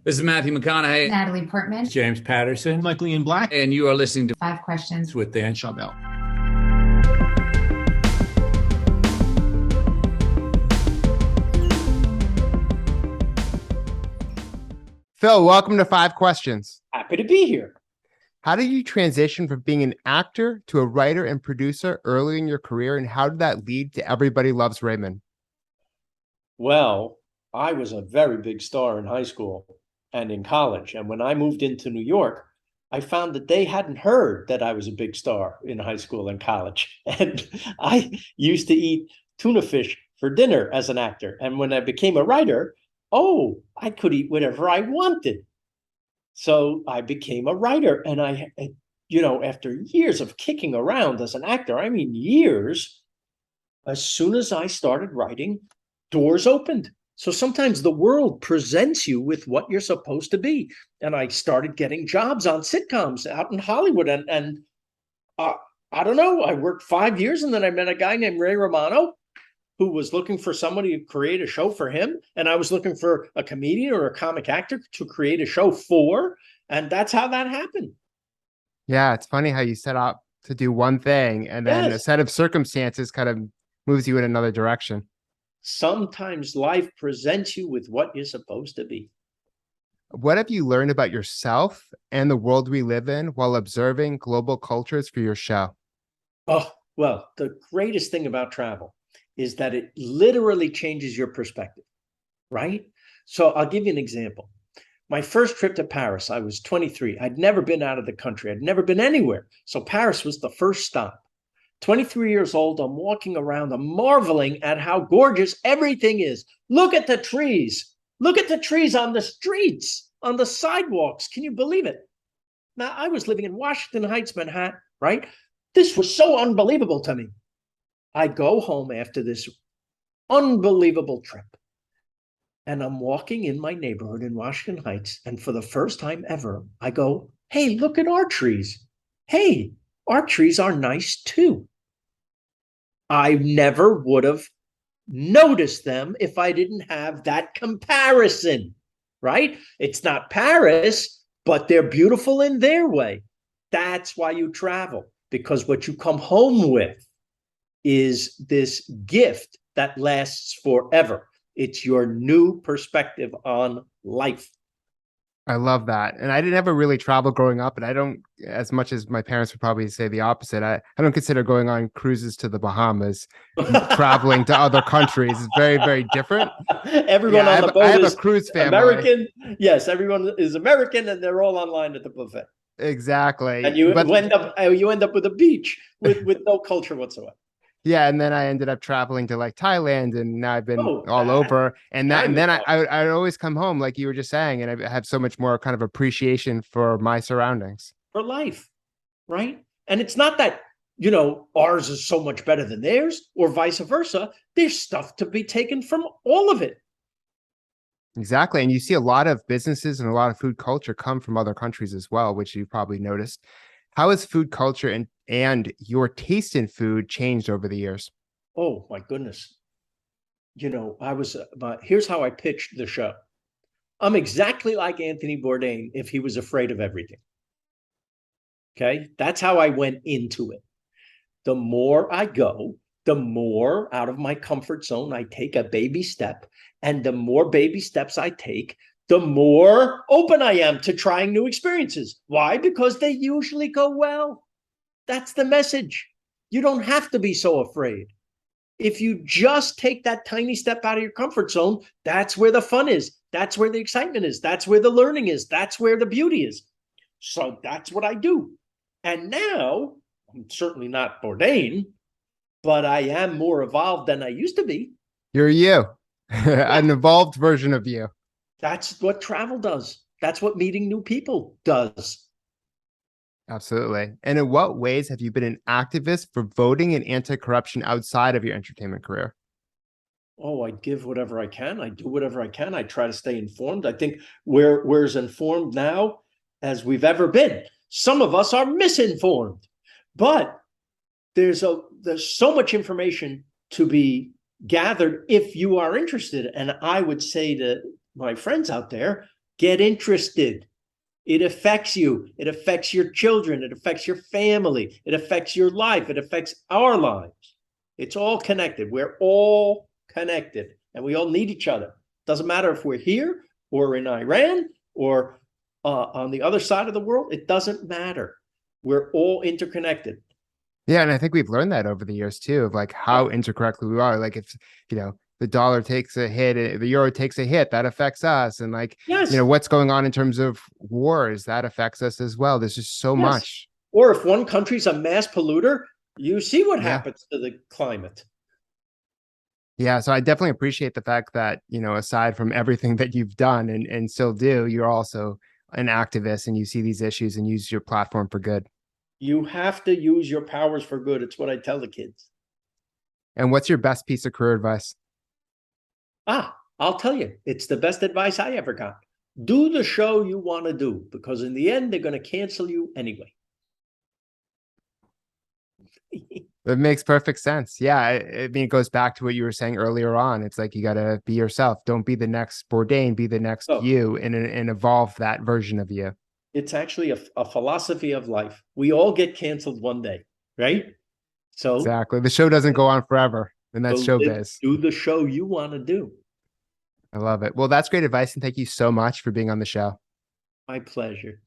This is Matthew McConaughey. Natalie Portman. James Patterson. Michael Ian Black. And you are listening to Five Questions with Dan Schawbel. Phil, welcome to Five Questions. Happy to be here. How did you transition from being an actor to a writer and producer early in your career, and how did that lead to Everybody Loves Raymond? Well, I was a very big star in high school and in college. And when I moved into New York, I found that they hadn't heard that I was a big star in high school and college. And I used to eat tuna fish for dinner as an actor. And when I became a writer, I could eat whatever I wanted. So I became a writer. And after years of kicking around as an actor, I mean years, as soon as I started writing, doors opened. So sometimes the world presents you with what you're supposed to be. And I started getting jobs on sitcoms out in Hollywood. And I don't know, I worked 5 years and then I met a guy named Ray Romano who was looking for somebody to create a show for him. And I was looking for a comedian or a comic actor to create a show for. And that's how that happened. Yeah, it's funny how you set out to do one thing and then a set of circumstances kind of moves you in another direction. Sometimes life presents you with what you're supposed to be. What have you learned about yourself and the world we live in while observing global cultures for your show? Oh, well, the greatest thing about travel is that it literally changes your perspective, right? So I'll give you an example. My first trip to Paris, I was 23. I'd never been out of the country. I'd never been anywhere. So Paris was the first stop. 23 years old, I'm walking around, I'm marveling at how gorgeous everything is. Look at the trees. Look at the trees on the streets, on the sidewalks. Can you believe it? Now, I was living in Washington Heights, Manhattan, right? This was so unbelievable to me. I go home after this unbelievable trip, and I'm walking in my neighborhood in Washington Heights, and for the first time ever, I go, hey, look at our trees. Hey, our trees are nice too. I never would have noticed them if I didn't have that comparison, right? It's not Paris, but they're beautiful in their way. That's why you travel, because what you come home with is this gift that lasts forever. It's your new perspective on life. I love that. And I didn't ever really travel growing up, and I don't, as much as my parents would probably say the opposite, I don't consider going on cruises to the Bahamas, traveling to other countries. It's very, very different. Everyone on the boat I have is a cruise family. American. Yes, everyone is American, and they're all online at the buffet. Exactly. And you end up with a beach with no culture whatsoever. Yeah, and then I ended up traveling to like Thailand, and now I've been all over. And then I always come home, like you were just saying, and I have so much more kind of appreciation for my surroundings. For life, right? And it's not that, ours is so much better than theirs or vice versa. There's stuff to be taken from all of it. Exactly. And you see a lot of businesses and a lot of food culture come from other countries as well, which you've probably noticed. How has food culture and your taste in food changed over the years? Oh, my goodness. Here's how I pitched the show. I'm exactly like Anthony Bourdain if he was afraid of everything. Okay? That's how I went into it. The more I go, the more out of my comfort zone I take a baby step. And the more baby steps I take, the more open I am to trying new experiences. Why? Because they usually go well. That's the message. You don't have to be so afraid. If you just take that tiny step out of your comfort zone, that's where the fun is. That's where the excitement is. That's where the learning is. That's where the beauty is. So that's what I do. And now, I'm certainly not Bourdain, but I am more evolved than I used to be. You're you, an evolved version of you. That's what travel does. That's what meeting new people does. Absolutely. And in what ways have you been an activist for voting and anti-corruption outside of your entertainment career? Oh, I give whatever I can. I do whatever I can. I try to stay informed. I think we're as informed now as we've ever been. Some of us are misinformed, but there's so much information to be gathered if you are interested. And I would say to my friends out there, Get interested. It affects you. It affects your children. It affects your family. It affects your life. It affects our lives. It's all connected. We're all connected, and we all need each other. Doesn't matter if we're here or in Iran or on the other side of the world. It doesn't matter. We're all interconnected. Yeah, and I think we've learned that over the years too, of like how interconnected we are. Like if the dollar takes a hit, the euro takes a hit, that affects us. And like Yes. what's going on in terms of wars, that affects us as well. There's just so much. Or if one country's a mass polluter, you see what happens to the climate. Yeah, so I definitely appreciate the fact that, aside from everything that you've done and still do, you're also an activist and you see these issues and use your platform for good. You have to use your powers for good. It's what I tell the kids. And what's your best piece of career advice? I'll tell you, it's the best advice I ever got. Do the show you want to do, because in the end, they're going to cancel you anyway. It makes perfect sense. Yeah. I mean, it goes back to what you were saying earlier on. It's like, you got to be yourself. Don't be the next Bourdain, be the next you and evolve that version of you. It's actually a philosophy of life. We all get canceled one day, right? So exactly. The show doesn't go on forever, and that's showbiz. Do the show you want to do. I love it. Well, that's great advice. And thank you so much for being on the show. My pleasure.